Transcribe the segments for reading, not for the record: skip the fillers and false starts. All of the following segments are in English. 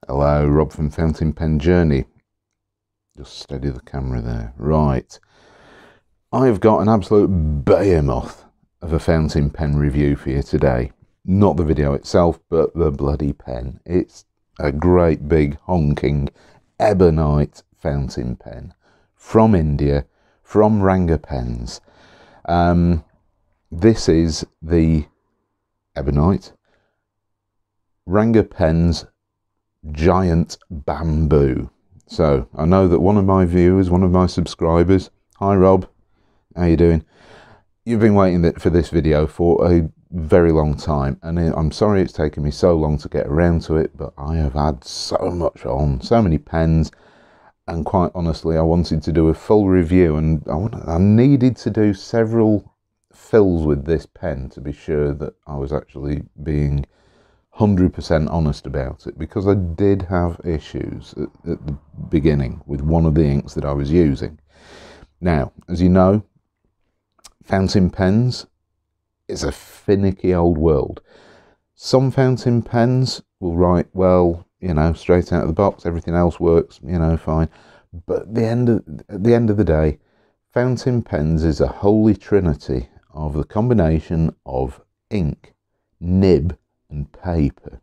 Hello, Rob from Fountain Pen Journey. Just steady the camera there. Right. I've got an absolute behemoth of a fountain pen review for you today. Not the video itself, but the bloody pen. It's a great big honking Ebonite fountain pen from India, from Ranga Pens. This is the Ebonite Ranga Pens Giant Bamboo. So I know that one of my viewers, one of my subscribers, hi Rob, how you doing? You've been waiting for this video for a very long time, and I'm sorry it's taken me so long to get around to it, but I have had so much on, so many pens, and quite honestly I wanted to do a full review, and I needed to do several fills with this pen to be sure that I was actually being 100% honest about it, because I did have issues at the beginning with one of the inks that I was using. Now, as you know, fountain pens is a finicky old world. Some fountain pens will write well, you know, straight out of the box, everything else works, you know, fine. But at the end of the day, fountain pens is a holy trinity of the combination of ink, nib, and paper.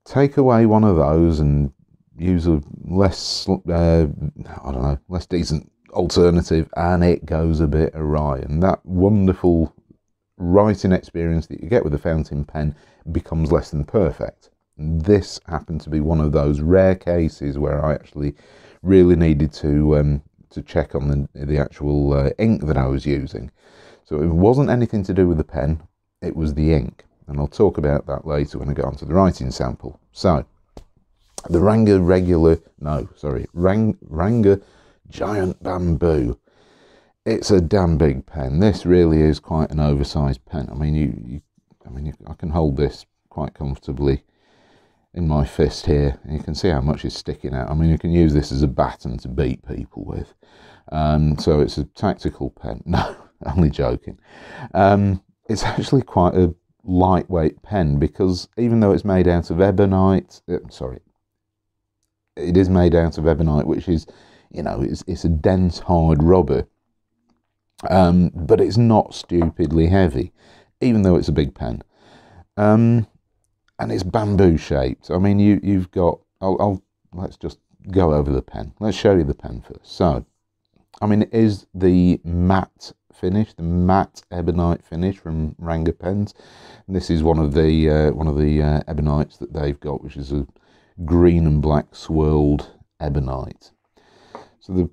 Take away one of those and use a less less decent alternative, and it goes a bit awry, and that wonderful writing experience that you get with a fountain pen becomes less than perfect. And this happened to be one of those rare cases where I actually really needed to check on the actual ink that I was using. So it wasn't anything to do with the pen, it was the ink. And I'll talk about that later when I get onto the writing sample. So, the Ranga Giant Bamboo. It's a damn big pen. This really is quite an oversized pen. I mean, I can hold this quite comfortably in my fist here, and you can see how much is sticking out. I mean, you can use this as a baton to beat people with. So it's a tactical pen. No, only joking. It's actually quite a lightweight pen, because even though it's made out of ebonite, it is made out of ebonite, which is, you know, it's a dense hard rubber, but it's not stupidly heavy, even though it's a big pen, and it's bamboo shaped. I mean, you've got, let's just go over the pen. Let's show you the pen first. So, I mean, it is the matte finish, the matte ebonite finish from Ranga Pens. And this is one of the ebonites that they've got, which is a green and black swirled ebonite. So the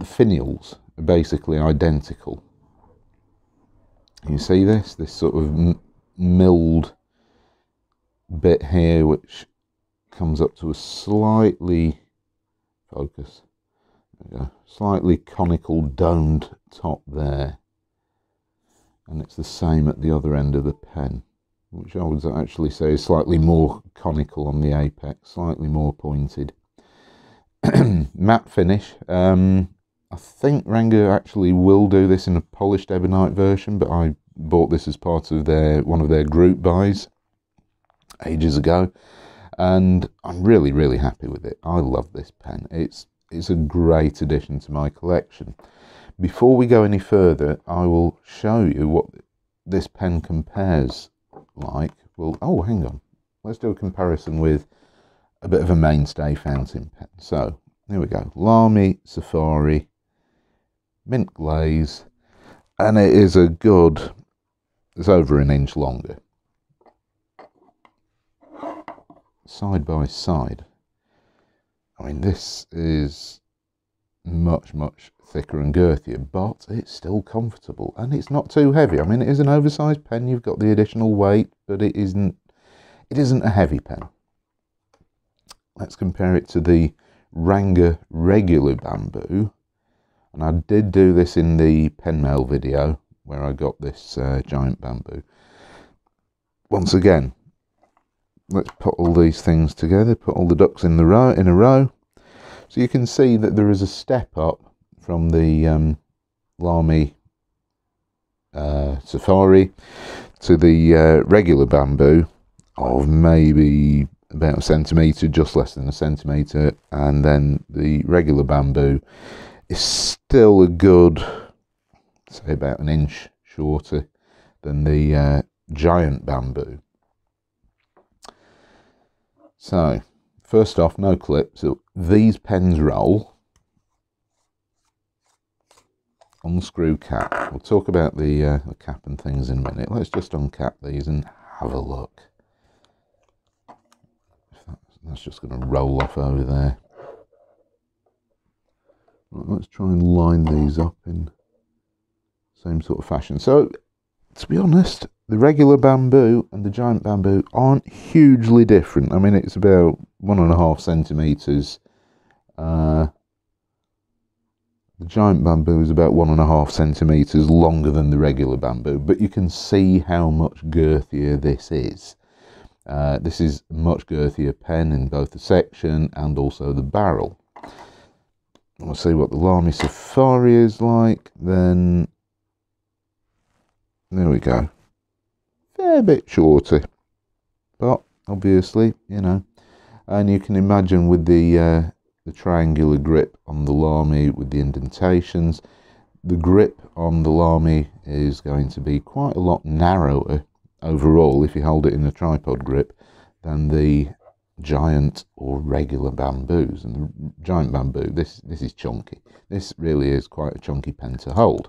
finials are basically identical. You see this sort of milled bit here, which comes up to a slightly slightly conical domed top there, and it's the same at the other end of the pen, which I would actually say is slightly more conical on the apex, slightly more pointed. Matte finish. I think Ranga actually will do this in a polished ebonite version, but I bought this as part of one of their group buys ages ago, and I'm really happy with it. I love this pen. It's a great addition to my collection. Before we go any further, I will show you what this pen compares like. Well, oh, hang on. Let's do a comparison with a bit of a mainstay fountain pen. So, here we go. Lamy Safari, mint glaze, and it is it's over an inch longer. Side by side. I mean, this is much thicker and girthier, but it's still comfortable, and it's not too heavy. I mean, it is an oversized pen. You've got the additional weight, but it isn't a heavy pen. Let's compare it to the Ranga regular bamboo, and I did do this in the pen mail video where I got this giant bamboo. Once again, let's put all these things together, put all the ducks in a row. So you can see that there is a step up from the Lamy Safari to the regular bamboo of maybe about a centimetre, just less than a centimetre, and then the regular bamboo is still a good, say about an inch shorter than the giant bamboo. So first off, no clips. So these pens roll. Unscrew cap. We'll talk about the cap and things in a minute. Let's just uncap these and have a look. That's just going to roll off over there. Right, let's try and line these up in the same sort of fashion. So, to be honest, the regular bamboo and the giant bamboo aren't hugely different. I mean, it's about 1.5 centimetres. The giant bamboo is about 1.5 centimetres longer than the regular bamboo, but you can see how much girthier this is. This is a much girthier pen in both the section and also the barrel. We'll see what the Lamy Safari is like, then there we go. Fair bit shorter, but obviously, you know, and you can imagine with the triangular grip on the Lamy with the indentations, the grip on the Lamy is going to be quite a lot narrower overall if you hold it in a tripod grip than the giant or regular bamboos. And the giant bamboo, this is chunky. This really is quite a chunky pen to hold.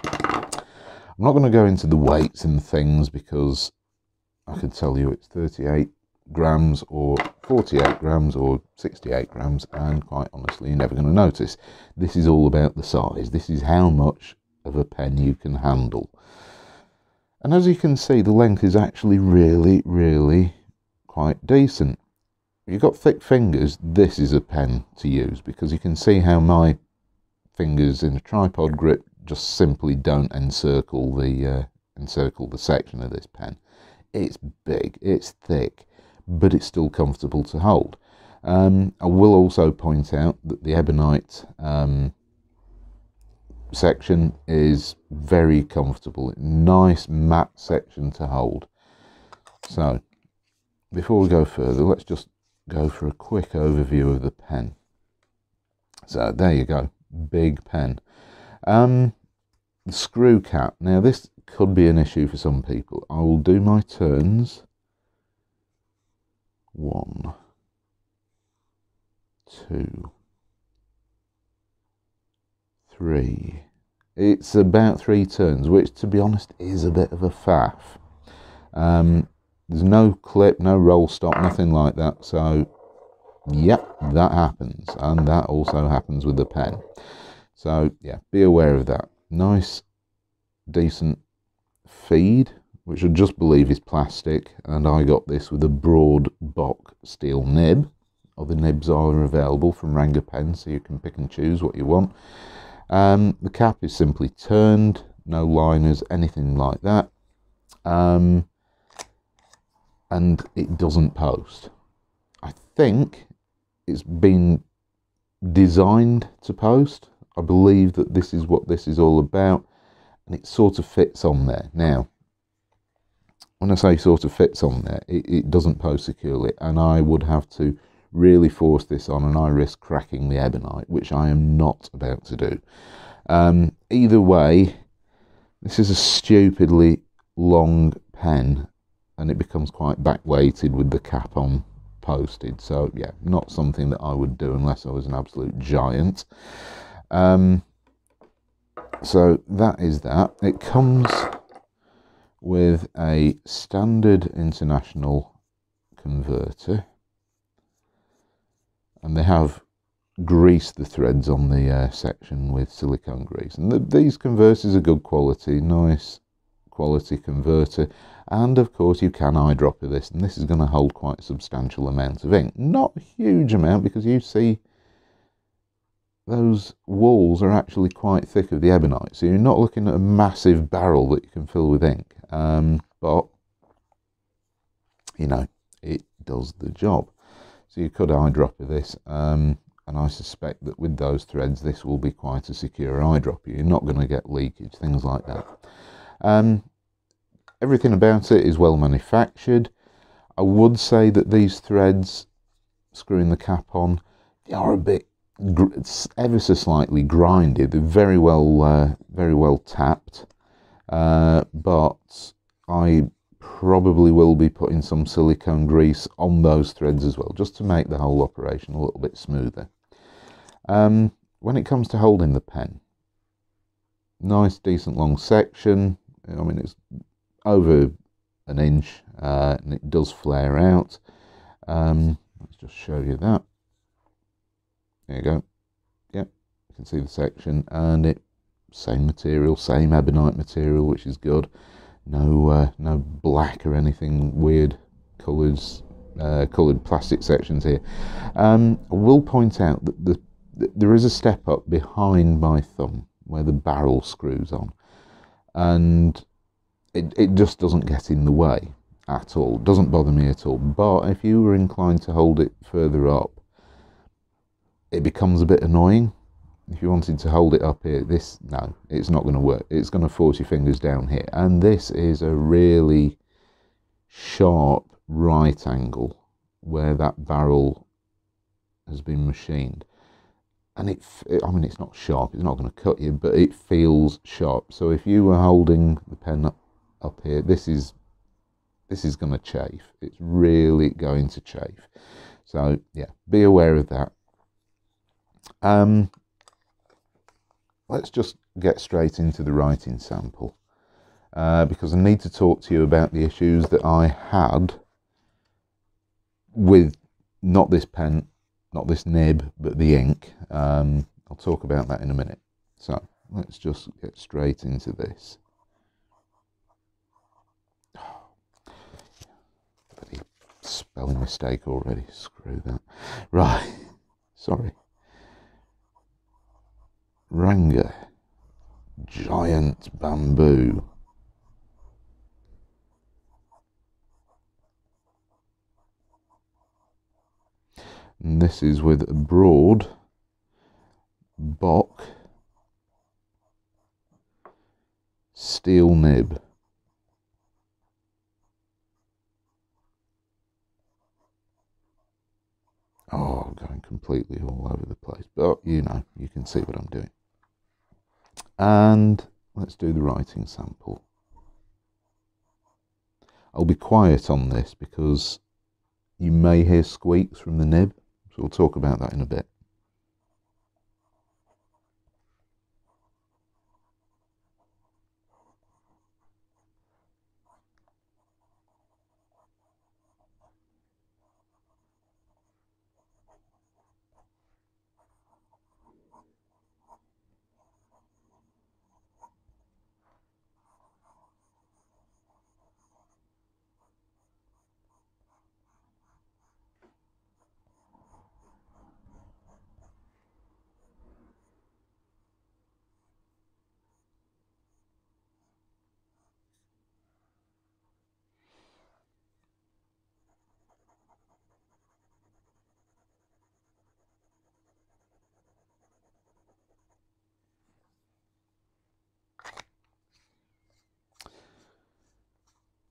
I'm not going to go into the weights and things because I can tell you it's 38 grams or 48 grams or 68 grams, and quite honestly you're never going to notice. This is all about the size. This is how much of a pen you can handle. And as you can see, the length is actually really quite decent. If you've got thick fingers, this is a pen to use, because you can see how my fingers in a tripod grip just simply don't encircle the section of this pen. It's big, it's thick, but it's still comfortable to hold. I will also point out that the Ebonite section is very comfortable. Nice matte section to hold. So before we go further, let's just go for a quick overview of the pen. So there you go, big pen. The screw cap, now this could be an issue for some people. I will do my turns. 1, 2, 3. It's about 3 turns, which to be honest is a bit of a faff. There's no clip, no roll stop, nothing like that. So yep, that happens, and that also happens with the pen. So yeah, be aware of that. Nice decent feed, which I just believe is plastic, and I got this with a broad Bock steel nib. Other nibs are available from Ranga pens, so you can pick and choose what you want. The cap is simply turned, no liners, anything like that, and it doesn't post. I think it's been designed to post. I believe that this is what this is all about, and it sort of fits on there. Now, when I say sort of fits on there, it doesn't post securely, and I would have to really force this on, and I risk cracking the Ebonite, which I am not about to do. Either way, this is a stupidly long pen, and it becomes quite back weighted with the cap on posted. So yeah, not something that I would do unless I was an absolute giant. So that is that. It comes with a standard international converter, and they have greased the threads on the section with silicone grease, and these converters are good quality, nice quality converter. And of course you can eyedropper this, and this is going to hold quite a substantial amount of ink. Not a huge amount, because you see those walls are actually quite thick of the Ebonite, so you're not looking at a massive barrel that you can fill with ink, but you know, it does the job. So you could eyedropper this, and I suspect that with those threads this will be quite a secure eyedropper. You're not going to get leakage, things like that. Everything about it is well manufactured. I would say that these threads, screwing the cap on, they are a bit ever so slightly grinded. They're very well tapped, but I probably will be putting some silicone grease on those threads as well, just to make the whole operation a little bit smoother. When it comes to holding the pen, nice decent long section. I mean, it's over an inch, and it does flare out. Let's just show you that. There you go. Yep, you can see the section, and it same material, same ebonite material, which is good. No black or anything weird coloured plastic sections here. I will point out that there is a step up behind my thumb where the barrel screws on, and it just doesn't get in the way at all. It doesn't bother me at all. But if you were inclined to hold it further up, it becomes a bit annoying. If you wanted to hold it up here, no, it's not going to work. It's going to force your fingers down here. And this is a really sharp right angle where that barrel has been machined. And I mean, it's not sharp, it's not going to cut you, but it feels sharp. So if you were holding the pen up here, this is going to chafe. It's really going to chafe. So yeah, be aware of that. Let's just get straight into the writing sample, because I need to talk to you about the issues that I had with not this pen, not this nib, but the ink. I'll talk about that in a minute. So let's just get straight into this. Bloody spelling mistake already. Screw that. Right. Sorry. Ranga Giant Bamboo. And this is with a broad Bock steel nib. Oh, I'm going completely all over the place, but you know, you can see what I'm doing. And let's do the writing sample. I'll be quiet on this because you may hear squeaks from the nib, so we'll talk about that in a bit.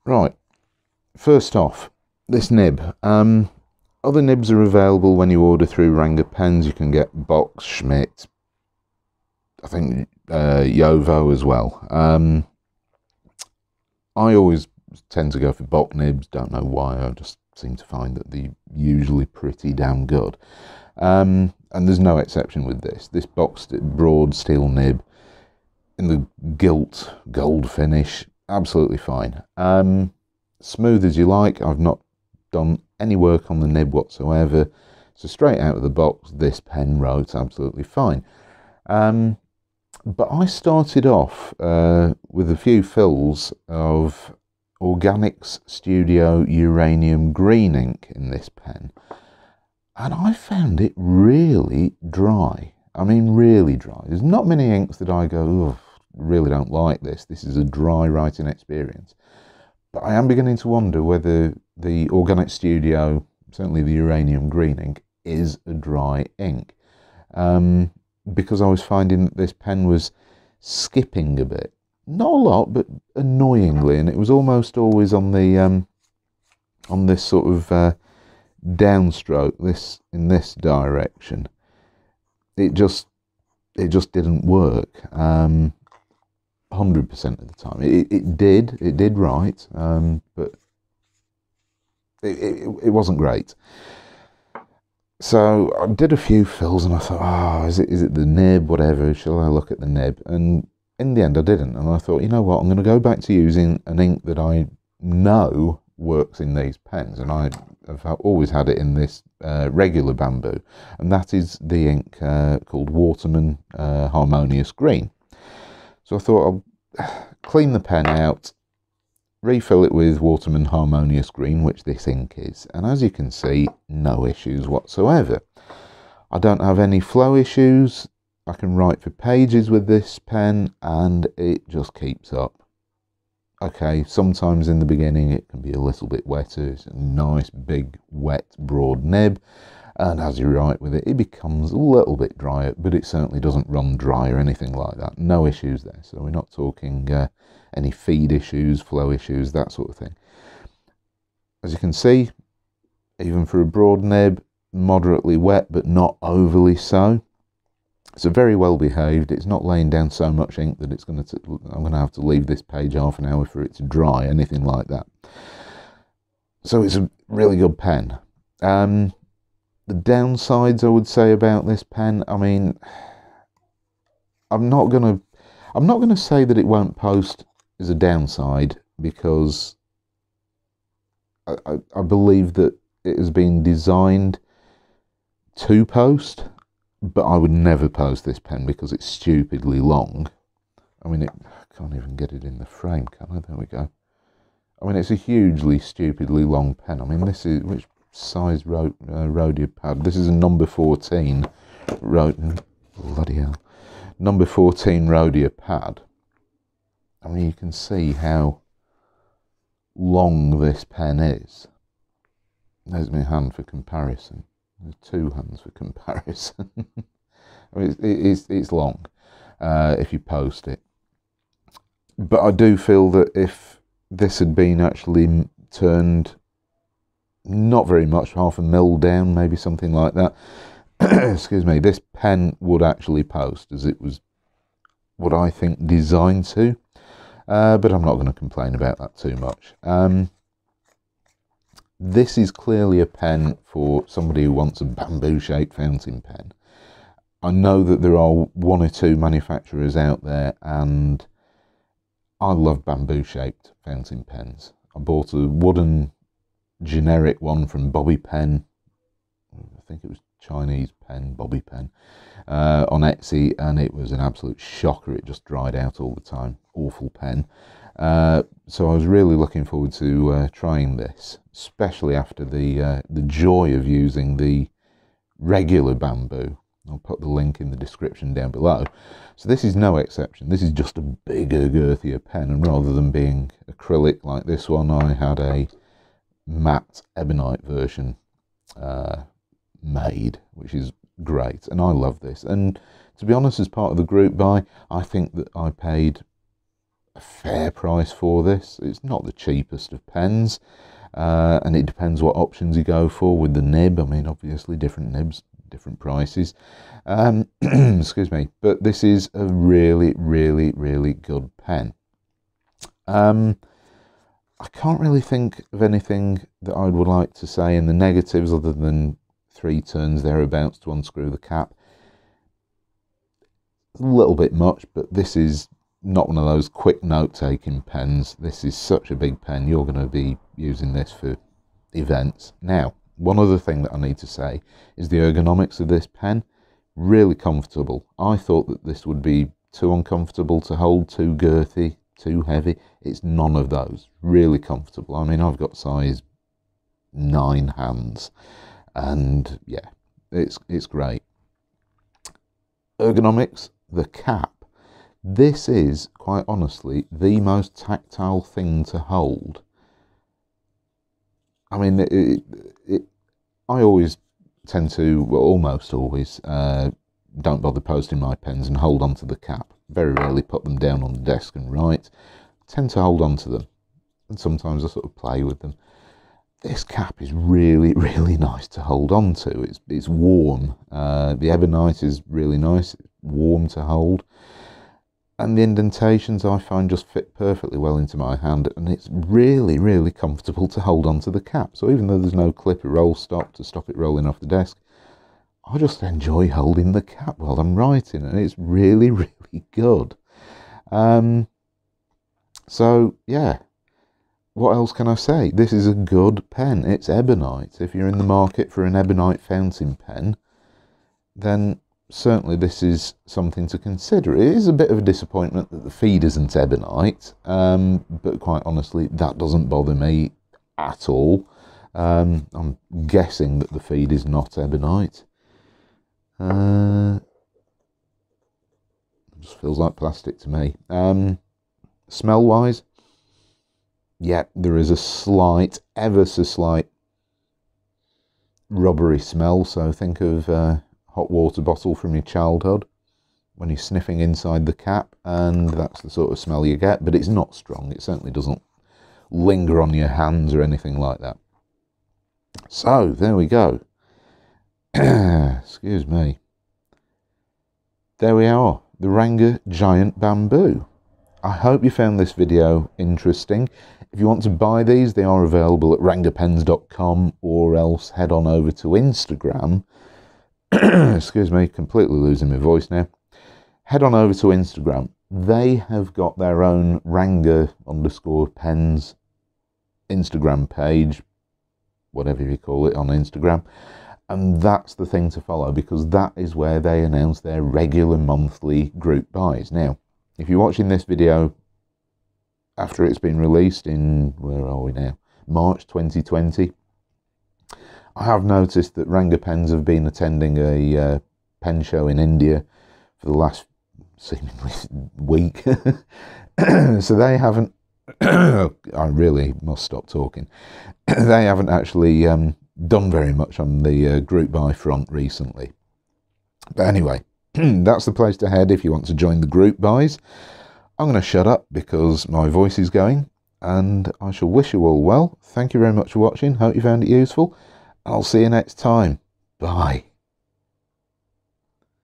Right, first off, this nib. Other nibs are available when you order through Ranga Pens. You can get Box, Schmidt, I think Yovo as well. I always tend to go for Bock nibs, don't know why, I just seem to find that they're usually pretty damn good. And there's no exception with this. This boxed broad steel nib in the gilt gold finish, absolutely fine. Smooth as you like. I've not done any work on the nib whatsoever, so straight out of the box this pen wrote absolutely fine. But I started off with a few fills of Ergonomics Studio Uranium Green ink in this pen, and I found it really dry. I mean, really dry. There's not many inks that I go, oh, really don't like this. This is a dry writing experience. But I am beginning to wonder whether the Ergonomics Studio, certainly the Uranium Green ink, is a dry ink. Because I was finding that this pen was skipping a bit. Not a lot, but annoyingly, and it was almost always on the on this sort of downstroke, this in this direction, it just didn't work 100% of the time. It did right, but it wasn't great. So I did a few fills and I thought, oh, is it the nib, whatever, shall I look at the nib? And in the end I didn't, and I thought, you know what, I'm going to go back to using an ink that I know works in these pens, and I have always had it in this regular bamboo, and that is the ink called Waterman Harmonious Green. So I thought I'll clean the pen out, refill it with Waterman Harmonious Green, which this ink is, and as you can see, no issues whatsoever. I don't have any flow issues. I can write for pages with this pen and it just keeps up. Okay, sometimes in the beginning it can be a little bit wetter. It's a nice big wet broad nib, and as you write with it, it becomes a little bit drier, but it certainly doesn't run dry or anything like that. No issues there. So we're not talking any feed issues, flow issues, that sort of thing. As you can see, even for a broad nib, moderately wet but not overly so. So very well behaved. It's not laying down so much ink that I'm going to have to leave this page half an hour for it to dry, anything like that. So it's a really good pen. The downsides I would say about this pen, I mean, I'm not going to say that it won't post as a downside, because I believe that it has been designed to post, but I would never post this pen because it's stupidly long. I mean, I can't even get it in the frame, can I? There we go. I mean, it's a hugely, stupidly long pen. I mean, this is, which size Rhodia pad? This is a number 14 bloody hell. Number 14 Rhodia pad. I mean, you can see how long this pen is. There's my hand for comparison. There's two hands for comparison. I mean, it's long if you post it. But I do feel that if this had been actually turned not very much, half a mil down, maybe something like that, excuse me, this pen would actually post, as it was what I think designed to. But I'm not going to complain about that too much. This is clearly a pen for somebody who wants a bamboo-shaped fountain pen. I know that there are one or two manufacturers out there, and I love bamboo-shaped fountain pens. I bought a wooden generic one from Bobby Pen. I think it was Chinese pen, Bobby Pen, on Etsy, and it was an absolute shocker. It just dried out all the time. Awful pen. So I was really looking forward to trying this, especially after the joy of using the regular bamboo. I'll put the link in the description down below. So this is no exception. This is just a bigger, girthier pen, and rather than being acrylic like this one, I had a matte Ebonite version made, which is great, and I love this. And to be honest, as part of the group buy, I think that I paid a fair price for this. It's not the cheapest of pens, and it depends what options you go for with the nib. I mean, obviously different nibs, different prices. Excuse me, but this is a really, really, really good pen. I can't really think of anything that I would like to say in the negatives other than 3 turns thereabouts to unscrew the cap. A little bit much, but this is not one of those quick note-taking pens. This is such a big pen, you're going to be using this for events. Now, one other thing that I need to say is the ergonomics of this pen. Really comfortable. I thought that this would be too uncomfortable to hold, too girthy, too heavy. It's none of those. Really comfortable. I mean, I've got size 9 hands, and yeah, it's great. Ergonomics, the cap. This is, quite honestly, the most tactile thing to hold. I mean, I always tend to, well, almost always, don't bother posting my pens and hold on to the cap. Very rarely put them down on the desk and write. I tend to hold on to them, and sometimes I sort of play with them. this cap is really, really nice to hold on to. It's warm. The Ebonite is really nice, it's warm to hold. And the indentations I find just fit perfectly well into my hand, and it's really, really comfortable to hold on to the cap. So even though there's no clip or roll stop to stop it rolling off the desk, I just enjoy holding the cap while I'm writing, and it's really, really good. So yeah, what else can I say? This is a good pen. It's Ebonite. If you're in the market for an Ebonite fountain pen, then certainly this is something to consider. It is a bit of a disappointment that the feed isn't Ebonite, but quite honestly, that doesn't bother me at all. I'm guessing that the feed is not Ebonite. It just feels like plastic to me. Smell wise, yeah, there is a slight, ever so slight rubbery smell. So think of hot water bottle from your childhood when you're sniffing inside the cap, and that's the sort of smell you get, but it's not strong. It certainly doesn't linger on your hands or anything like that. So there we go. Excuse me. There we are, the Ranga Giant Bamboo. I hope you found this video interesting. If you want to buy these, they are available at rangapens.com, or else head on over to Instagram. Excuse me, completely losing my voice now. Head on over to Instagram. They have got their own Ranga_pens Instagram page, whatever you call it on Instagram. And that's the thing to follow, because that is where they announce their regular monthly group buys. Now, if you're watching this video after it's been released in, where are we now? March 2020. I have noticed that Ranga Pens have been attending a pen show in India for the last seemingly week. So they haven't, I really must stop talking. They haven't actually done very much on the group buy front recently. But anyway, that's the place to head if you want to join the group buys. I'm going to shut up because my voice is going, and I shall wish you all well. Thank you very much for watching. Hope you found it useful. I'll see you next time. Bye.